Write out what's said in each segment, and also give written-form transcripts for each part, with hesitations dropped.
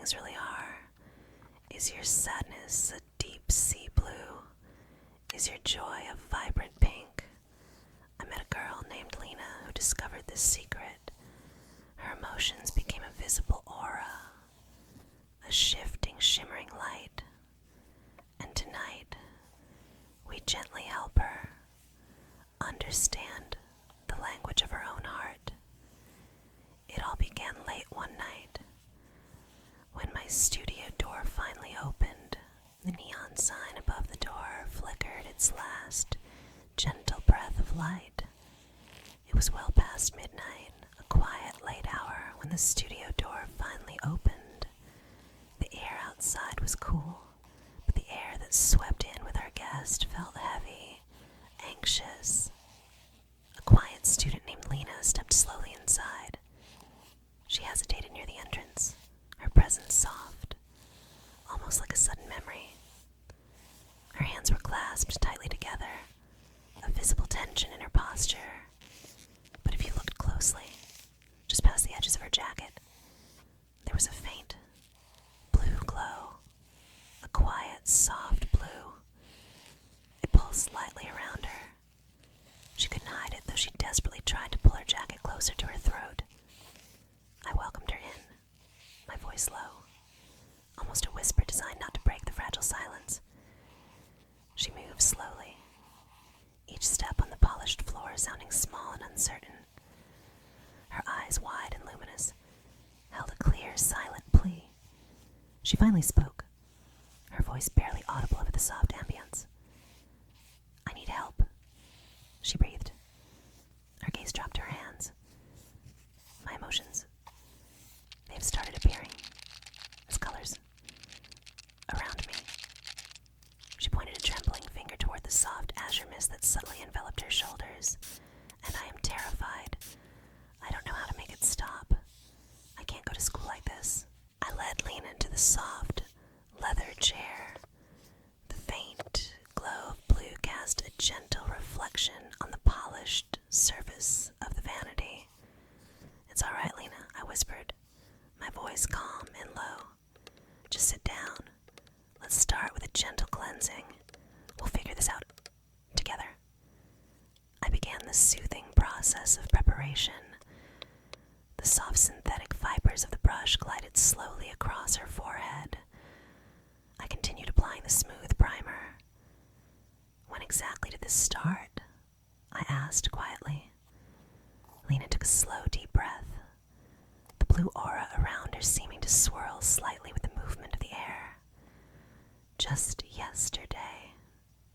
feelings really are. Is your sadness a deep sea blue? Is your joy a vibrant pink? I met a girl named Lina who discovered this secret. Her emotions became a visible aura, a shifting, shimmering light. And tonight, we gently help her understand the language of her own heart. It all began late one night when my studio door finally opened. The neon sign above the door flickered its last gentle breath of light. It was well past midnight, a quiet late hour when the studio door finally opened. The air outside was cool, but the air that swept in with our guest felt heavy, anxious. A quiet student named Lina stepped slowly inside. She hesitated near the entrance, her presence soft, almost like a sudden memory. Her hands were clasped tightly together, a visible tension in her posture. But if you looked closely, just past the edges of her jacket, there was a faint blue glow, a quiet, soft blue. It pulsed lightly around her. She couldn't hide it, though she desperately tried to pull her jacket closer to her throat. I welcomed her in, my voice low, almost a whisper designed not to break the fragile silence. She moved slowly, each step on the polished floor sounding small and uncertain. Her eyes, wide and luminous, held a clear, silent plea. She finally spoke, her voice barely audible over the soft ambience. "I need help," she breathed. Her gaze dropped to her hands. My emotions, they have started appearing as colors around me. She pointed a trembling finger toward the soft azure mist that subtly enveloped her shoulders. And I am terrified. I don't know how to make it stop. I can't go to school like this. I led Lina into the soft leather chair. The faint glow of blue cast a gentle reflection on the polished surface of the vanity. "It's all right, Lina," I whispered, my voice calm and low. "Just sit down. Let's start with a gentle cleansing. We'll figure this out together." I began the soothing process of preparation. The soft synthetic fibers of the brush glided slowly across her forehead. I continued applying the smooth primer. "When exactly did this start?" I asked quietly. Lina took a slow, deep breath, the blue aura around her seeming to swirl slightly with the movement of the air. "Just yesterday,"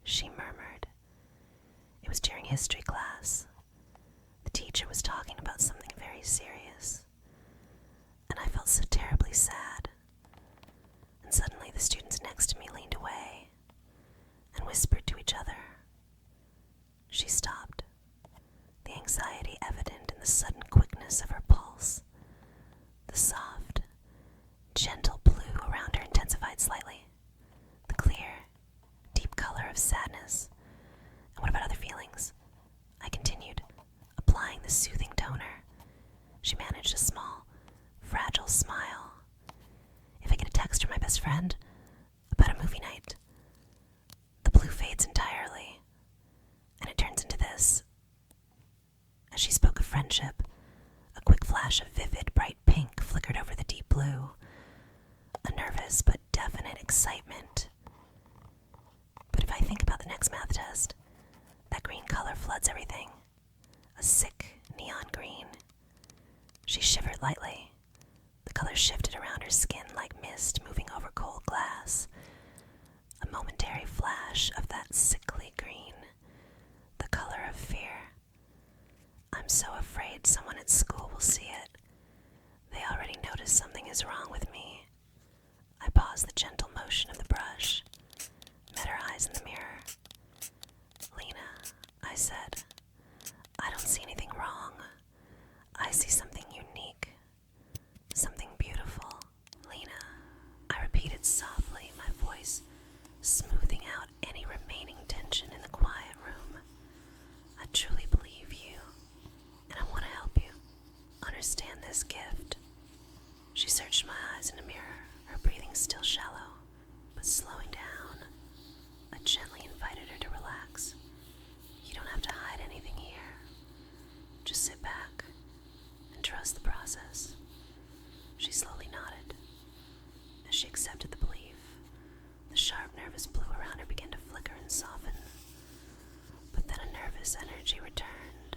she murmured. "It was during history class. The teacher was talking about something very serious, and I felt so terribly sad. And suddenly the students next to me leaned away and whispered to each other." She stopped, the anxiety evident in the sudden quickness of her pulse. The soft, gentle blue around her intensified slightly. The clear, deep color of sadness. "And what about other feelings?" I continued, applying the soothing toner. She managed a small, fragile smile. "If I get a text from my best friend about a movie night, the blue fades entirely, and it turns into this." As she spoke of friendship, a quick flash of vivid, bright pink flickered over the deep blue. A nervous but definite excitement. "But if I think about the next math test, that green color floods everything. A sick neon green." She shivered lightly. The color shifted around her skin like mist moving over cold glass. A momentary flash of that sickly green, the color of fear. "I'm so afraid someone at school will see it. They already noticed something is wrong with me." I paused the gentle motion of the brush, met her eyes in the mirror. "Lina," I said, "I don't see anything wrong. I see something unique, something beautiful." "Lina," I repeated softly, my voice smoothing out any remaining tension in the quiet room. "I truly believe you, and I want to help you understand this gift." She searched my eyes in a mirror, breathing still shallow, but slowing down, I gently invited her to relax. You don't have to hide anything here. Just sit back and trust the process. She slowly nodded. As she accepted the belief, the sharp, nervous blue around her began to flicker and soften. But then a nervous energy returned.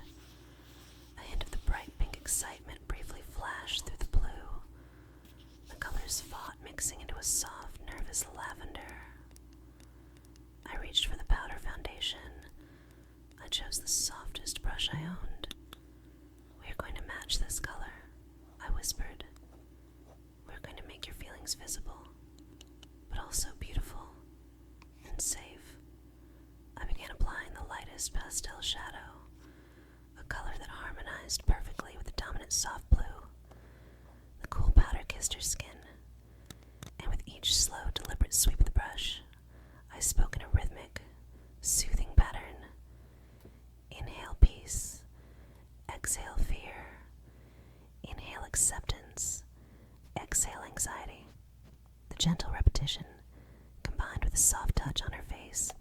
A hint of the bright pink excitement briefly flashed through the blue. The colors fought, mixing into a soft, nervous lavender. I reached for the powder foundation. I chose the softest brush I owned. "We are going to match this color," I whispered. "We're going to make your feelings visible, but also beautiful and safe." I began applying the lightest pastel shadow, a color that harmonized perfectly with the dominant soft blue. The cool powder kissed her skin, and with each slow, deliberate sweep of the brush, I spoke in a rhythmic, soothing pattern. Inhale peace, exhale fear, inhale acceptance, exhale anxiety. The gentle repetition, combined with a soft touch on her face,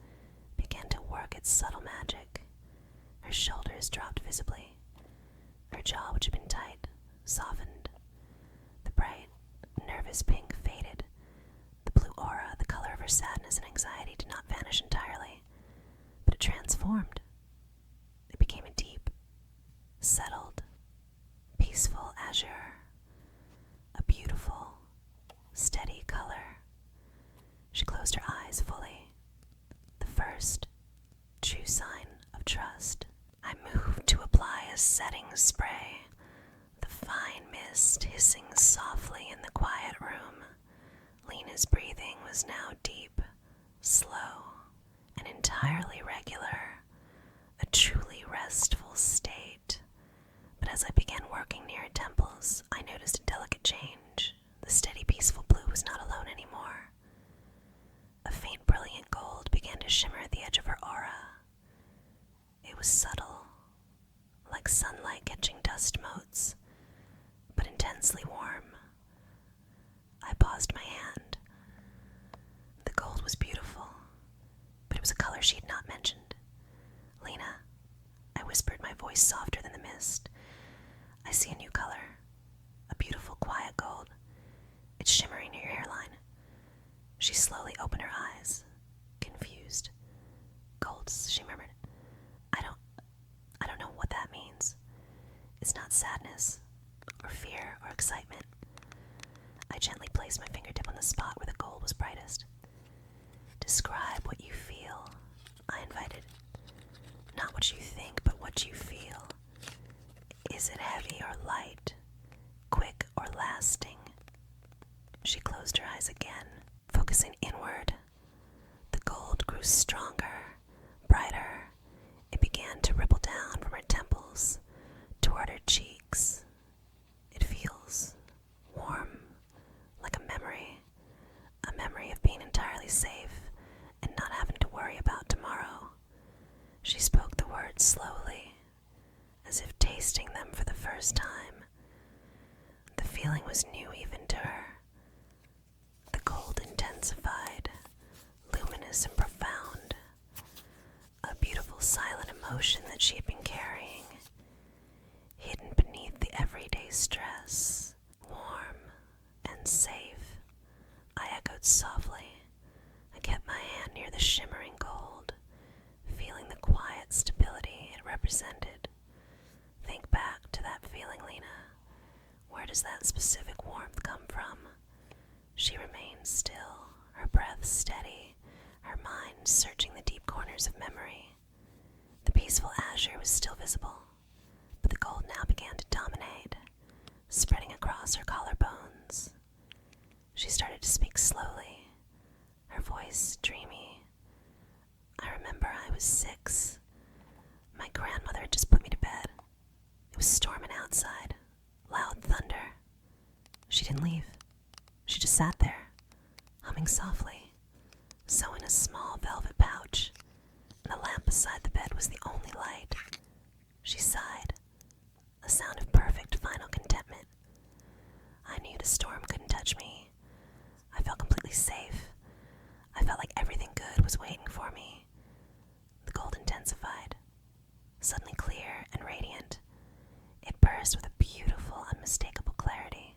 began to work its subtle magic. Her shoulders dropped visibly. Her jaw, which had been tight, softened. The bright, nervous pink faded. The blue aura, the color of her sadness and anxiety, did not vanish entirely, but it transformed. It became a deep, settled, peaceful azure. A beautiful, steady color. She closed her eyes fully. The first true sign of trust. I moved to apply a setting spray, the fine mist hissing softly in the quiet room. Lina's breathing was now deep, slow, and entirely regular, a truly restful state. But as I began working near her temples, I noticed a delicate change. The steady, peaceful blue was not alone anymore. A faint, brilliant gold began to shimmer at the edge of her aura. It was subtle, like sunlight catching dust motes, but intensely warm. I paused my hand. The gold was beautiful, but it was a color she had not mentioned. "Lina," I whispered, my voice softer than the mist. "I see a new color, a beautiful, quiet gold. It's shimmering near your hairline." She slowly opened her eyes, confused. "Golds," she murmured. I don't know what that means. It's not sadness, or fear, or excitement." I gently placed my fingertip on the spot where the gold was brightest. "Describe what you feel," I invited. "Not what you think, but what you feel. Is it heavy or light? Quick or lasting?" She closed her eyes again, focusing inward. The gold grew stronger, brighter. It began to ripple down from her temples toward her cheeks. It feels warm, like a memory of being entirely safe and not having to worry about tomorrow. She spoke the words slowly, as if tasting them for the first time. The feeling was new even to her. The gold intensified, luminous and profound. A beautiful silent emotion that she had been carrying, hidden beneath the everyday stress. Warm and safe. I echoed softly. I kept my hand near the shimmering gold, feeling the quiet stability it represented. Think back to that feeling, Lina. Where does that specific warmth come from? She remained still, her breath steady, her mind searching the deep corners of memory. The peaceful azure was still visible, but the gold now began to dominate, spreading across her collarbones. She started to speak slowly, her voice dreamy. "I remember I was 6. My grandmother had just put me to bed. It was storming outside, loud thunder. She didn't leave. She just sat there, humming softly, sewing a small velvet pouch, and the lamp beside the bed was the only light. She sighed, a sound of perfect final contentment. I knew the storm couldn't touch me. I completely safe. I felt like everything good was waiting for me. The gold intensified, suddenly clear and radiant. It burst with a beautiful, unmistakable clarity,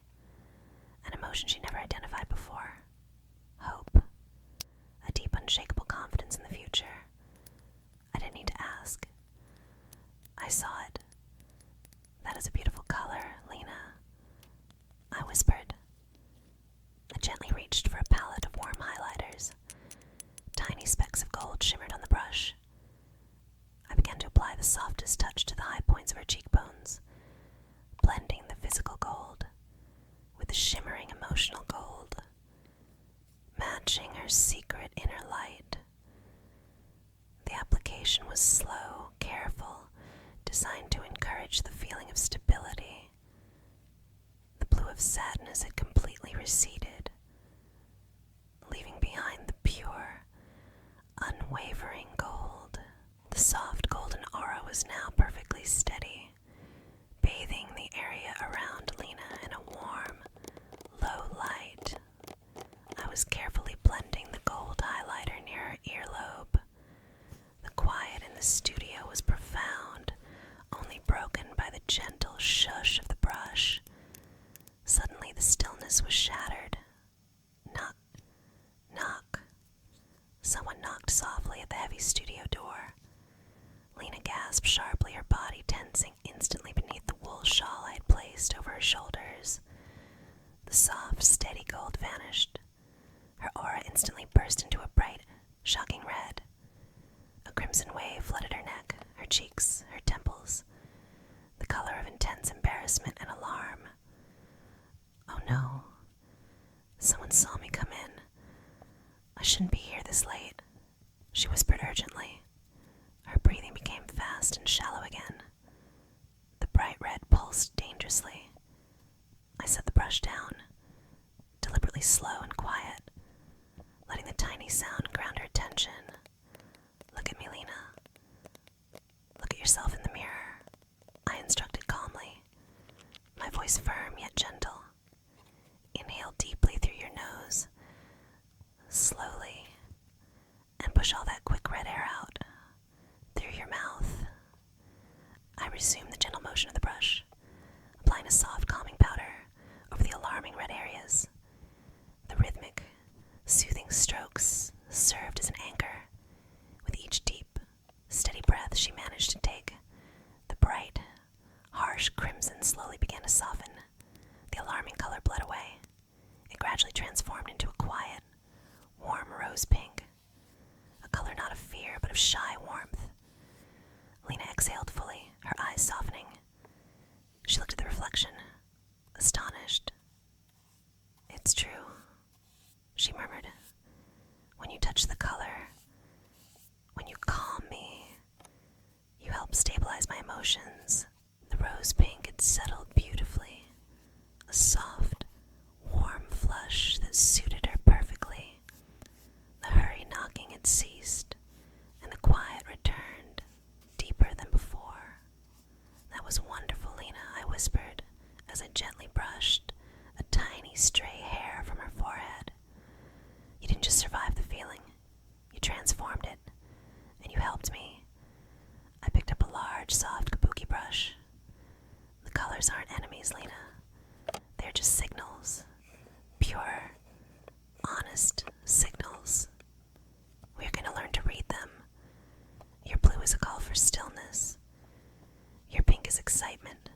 an emotion she never identified before. Hope. A deep, unshakable confidence in the future. I didn't need to ask. I saw it. That is a beautiful color, Lina. I whispered. I gently reached for a palette of warm highlighters. Tiny specks of gold shimmered on the brush. I began to apply the softest touch to the high points of her cheekbones, blending the physical gold with the shimmering emotional gold, matching her secret inner light. The application was slow, careful, designed to encourage the feeling of stability. The blue of sadness had completely receded, leaving behind the pure, unwavering gold. The soft golden aura was now perfectly steady, bathing the area around Lina in a warm, low light. I was carefully blending the gold highlighter near her earlobe. The quiet in the studio was profound, only broken by the gentle shush of the brush. Suddenly the stillness was shattered. Knock, knock. Someone knocked softly at the heavy studio door. Lina gasped sharply, her body tensing instantly beneath the wool shawl I had placed over her shoulders. The soft, steady gold vanished. Her aura instantly burst into a bright, shocking red. A crimson wave flooded her neck, her cheeks, her temples, the color of intense embarrassment and alarm. Oh no. Someone saw me come in. I shouldn't be here this late, she whispered urgently. Her breathing became fast and shallow again. The bright red pulsed dangerously. I set the brush down, deliberately slow and quiet, letting the tiny sound ground her attention. Look at me, Lina. Look at yourself in the mirror, I instructed calmly, my voice firm yet gentle. Inhale deeply through your nose, slowly, and push all that quick red air out through your mouth. I resumed the gentle motion of the brush, applying a soft calming powder over the alarming red areas. The rhythmic, soothing strokes served as an anchor. With each deep, steady breath she managed to take, the bright, harsh crimson slowly began to soften. The alarming color bled away. It gradually transformed into a quiet, warm rose pink, a color not of fear but of shy warmth. Lina exhaled fully, her eyes softening. She looked at the reflection, astonished. It's true, she murmured. When you touch the color, when you calm me, you help stabilize my emotions. The rose pink had settled beautifully, a soft, warm flush that suited her perfectly. The hurried knocking had ceased, and the quiet returned, deeper than before. That was wonderful, Lina, I whispered, as I gently brushed a tiny stray hair from her forehead. You didn't just survive the feeling, you transformed it, and you helped me. I picked up a large, soft kabuki brush. The colors aren't enemies, Lina. They're just signals. Pure, honest signals. We're going to learn to read them. Your blue is a call for stillness. Your pink is excitement,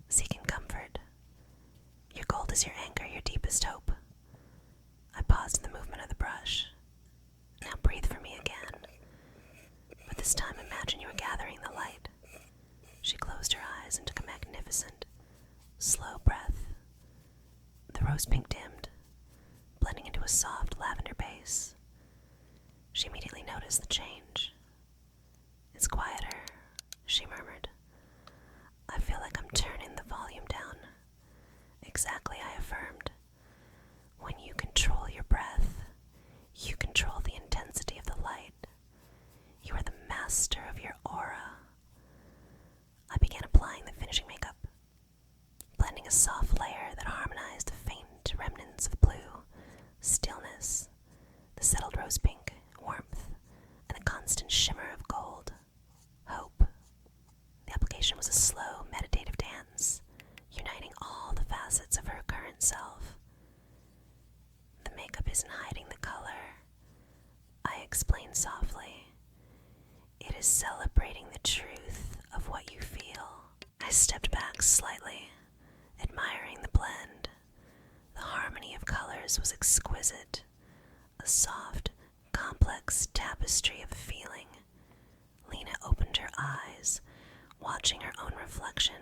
seeking comfort. Your gold is your anchor, your deepest hope. I paused in the movement of the brush. Now breathe for me again. But this time imagine you are gathering the light. She closed her eyes and took a magnificent, slow breath. The rose pink dimmed, blending into a soft lavender base. She immediately noticed the change. It's quieter, she murmured. I feel like I'm turning the volume down. Exactly, I affirmed. When you control your breath, you control the intensity of the light. You are the master of your aura. I began applying the finishing makeup, blending a soft layer that harmonized the faint remnants of blue still transformation was a slow, meditative dance, uniting all the facets of her current self. The makeup isn't hiding the color, I explained softly. It is celebrating the truth of what you feel. I stepped back slightly, admiring the blend. The harmony of colors was exquisite, a soft, complex tapestry of feeling. Lina opened her eyes, watching her own reflection.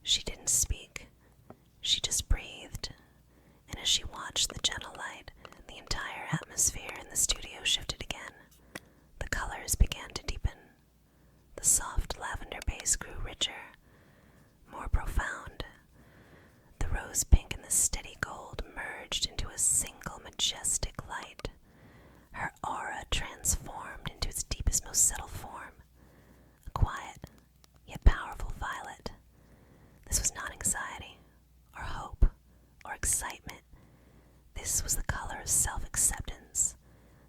She didn't speak. She just breathed. And as she watched the gentle light, the entire atmosphere in the studio shifted again. The colors began to deepen. The soft lavender base grew richer, more profound. The rose pink and the steady gold merged into a single majestic light. Her aura transformed into its deepest, most subtle form, a quiet, yet powerful violet. This was not anxiety, or hope, or excitement. This was the color of self-acceptance,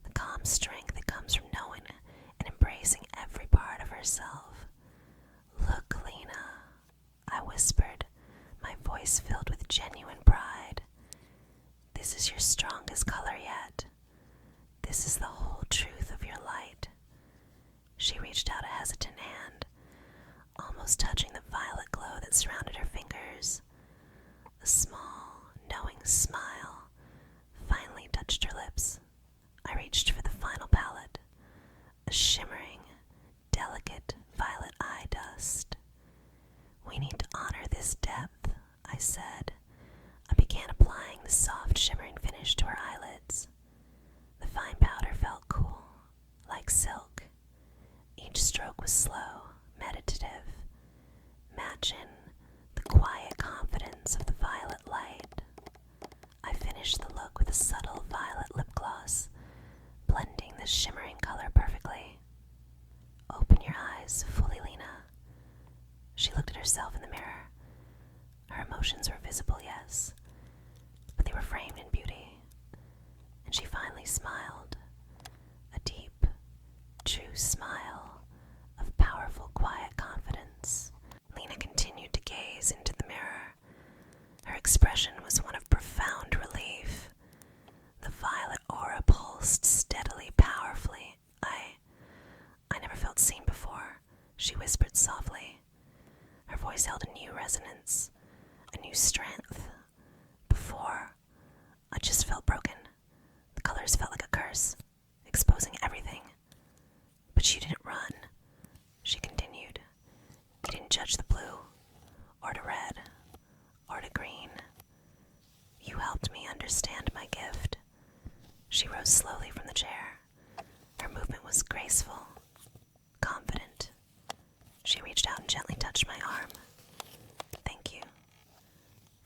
the calm strength that comes from knowing and embracing every part of herself. "Look, Lina," I whispered, my voice filled with genuine pride. "This is your strongest color yet. This is the whole truth of your light." She reached out a hesitant hand, almost touching the violet glow that surrounded her fingers. A small, knowing smile finally touched her lips. I reached for the final palette, a shimmering, delicate violet eye dust. "We need to honor this depth," I said. I began applying the soft, shimmering finish to her eyelids. The fine powder felt cool, like silk. Each stroke was slow, meditative, matching the quiet confidence of the violet light. I finished the look with a subtle violet lip gloss, blending the shimmering color perfectly. "Open your eyes fully, Lina." She looked at herself in the mirror. Her emotions were visible, yes, but they were framed in beauty. And she finally smiled, a deep, true smile of powerful, quiet confidence. Lina continued to gaze into the mirror. Her expression was one of profound relief. The violet aura pulsed steadily, powerfully. I never felt seen before," she whispered softly. Her voice held a new resonance, a new strength. Before, I just felt broken. The colors felt like a curse, exposing everything. "But you didn't run," she continued. "You didn't judge the blue, or the red, or the green. You helped me understand my gift." She rose slowly from the chair. Her movement was graceful, confident. She reached out and gently touched my arm. "Thank you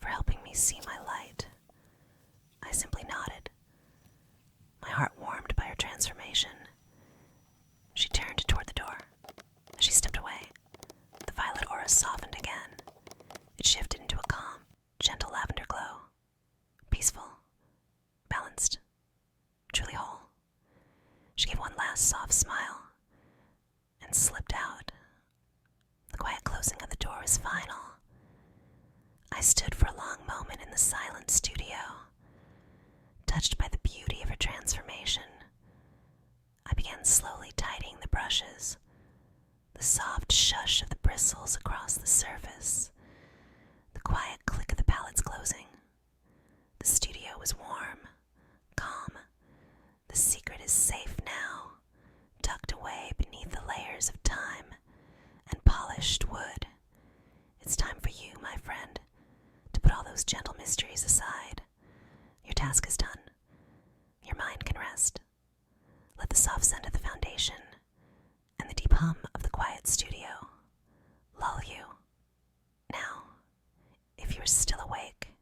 for helping me see my light." I simply nodded, my heart warmed by her transformation. She turned toward the door. As she stepped away, the violet aura softened again. It shifted into a calm, gentle lavender glow. Peaceful, balanced, truly whole. She gave one last soft smile and slipped out. The quiet closing of the door was final. I stood for a long moment in the silent studio, touched by the beauty of her transformation. I began slowly tidying the brushes, the soft shush of the bristles across the surface, the quiet click of the palettes closing. The studio was warm, calm. The secret is safe now, tucked away beneath the layers of time and polished wood. It's time for you, my friend, to put all those gentle mysteries aside. Your task is done. Your mind can rest. Let the soft scent of the foundation and the deep hum of the quiet studio lull you. Now, if you are still awake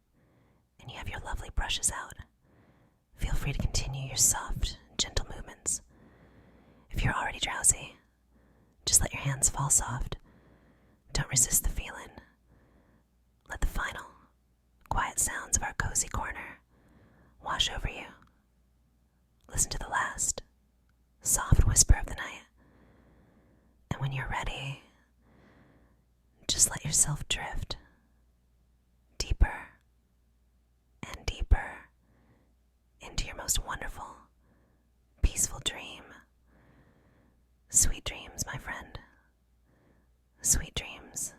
and you have your lovely brushes out, feel free to continue your soft, gentle movements. If you're already drowsy, just let your hands fall soft. Don't resist the feeling. Let the final, quiet sounds of our cozy corner wash over you. Listen to the last, soft whisper of the night. And when you're ready, Just let yourself drift deeper and deeper into your most wonderful, peaceful dream. Sweet dreams, my friend. Sweet dreams.